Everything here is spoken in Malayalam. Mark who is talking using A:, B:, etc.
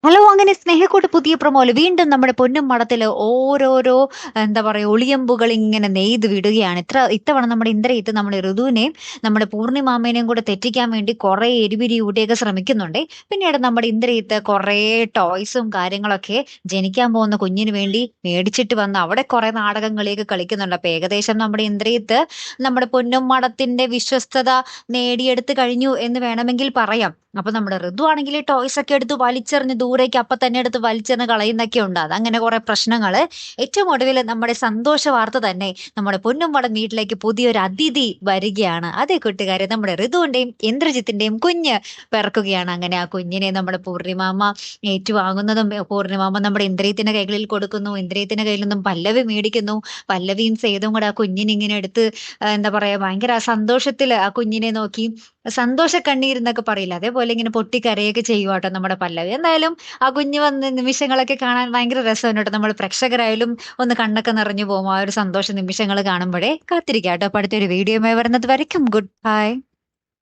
A: ഹലോ അങ്ങനെ സ്നേഹക്കൂട്ട് പുതിയ പ്രൊമോല് വീണ്ടും നമ്മുടെ പൊന്നും മടത്തില് ഓരോരോ എന്താ പറയാ ഒളിയമ്പുകൾ ഇങ്ങനെ നെയ്ത് വിടുകയാണ്. ഇത്തവണ നമ്മുടെ ഇന്ദ്രയിത്ത് നമ്മുടെ ഋതുവിനെയും നമ്മുടെ പൂർണിമാമേനെയും കൂടെ തെറ്റിക്കാൻ വേണ്ടി കുറെ എരിപിരി ഊട്ടിയൊക്കെ ശ്രമിക്കുന്നുണ്ടേ. പിന്നീട് നമ്മുടെ ഇന്ദ്രയിത്ത് കുറെ ടോയ്സും കാര്യങ്ങളൊക്കെ ജനിക്കാൻ പോകുന്ന കുഞ്ഞിന് വേണ്ടി മേടിച്ചിട്ട് വന്ന് അവിടെ കുറെ നാടകം കളിയൊക്കെ കളിക്കുന്നുണ്ട്. അപ്പൊ ഏകദേശം നമ്മുടെ ഇന്ദ്രയിത്ത് നമ്മുടെ പൊന്നും മടത്തിന്റെ വിശ്വസ്തത നേടിയെടുത്ത് കഴിഞ്ഞു എന്ന് വേണമെങ്കിൽ പറയാം. അപ്പൊ നമ്മുടെ ഋതു ആണെങ്കിൽ ടോയ്സ് ഒക്കെ എടുത്ത് വലിച്ചെറിഞ്ഞ് ദൂരേക്ക് അപ്പൊ തന്നെ എടുത്ത് വലിച്ചെറിഞ്ഞ് കളയുന്നൊക്കെ ഉണ്ട്. അതങ്ങനെ കുറെ പ്രശ്നങ്ങള്. ഏറ്റവും ഒടുവിൽ നമ്മുടെ സന്തോഷ വാർത്ത തന്നെ നമ്മുടെ പൊന്നുംപടം വീട്ടിലേക്ക് പുതിയൊരു അതിഥി വരികയാണ്. അതേ കൂട്ടുകാരെ, നമ്മുടെ ഋതുവിന്റെയും ഇന്ദ്രജിത്തിന്റെയും കുഞ്ഞ് പിറക്കുകയാണ്. അങ്ങനെ ആ കുഞ്ഞിനെ നമ്മുടെ പൂർണിമാമ ഏറ്റുവാങ്ങുന്നതും പൂർണിമാമ നമ്മുടെ ഇന്ദ്രിയത്തിന്റെ കൈകളിൽ കൊടുക്കുന്നു. ഇന്ദ്രിയത്തിന്റെ കയ്യിൽ നിന്നും പല്ലവി മേടിക്കുന്നു. പല്ലവിയും സേതും കൂടെ ആ കുഞ്ഞിനെ ഇങ്ങനെ എടുത്ത് എന്താ പറയാ ഭയങ്കര സന്തോഷത്തില് ആ കുഞ്ഞിനെ നോക്കി സന്തോഷ കണ്ണീരെന്നൊക്കെ പറയില്ലേ, അതേപോലെ ഇങ്ങനെ പൊട്ടിക്കരയൊക്കെ ചെയ്യുവാട്ടോ നമ്മുടെ പല്ലവി. എന്തായാലും ആ കുഞ്ഞ് വന്ന നിമിഷങ്ങളൊക്കെ കാണാൻ ഭയങ്കര രസമുണ്ട് കേട്ടോ. നമ്മൾ പ്രേക്ഷകരായാലും ഒന്ന് കണ്ണൊക്കെ നിറഞ്ഞു പോകും ആ ഒരു സന്തോഷ നിമിഷങ്ങൾ കാണുമ്പോഴേ. കാത്തിരിക്കാം കേട്ടോ. അപ്പൊ അടുത്തൊരു വീഡിയോയുമായി വരുന്നത് വരയ്ക്കും ഗുഡ് ബൈ.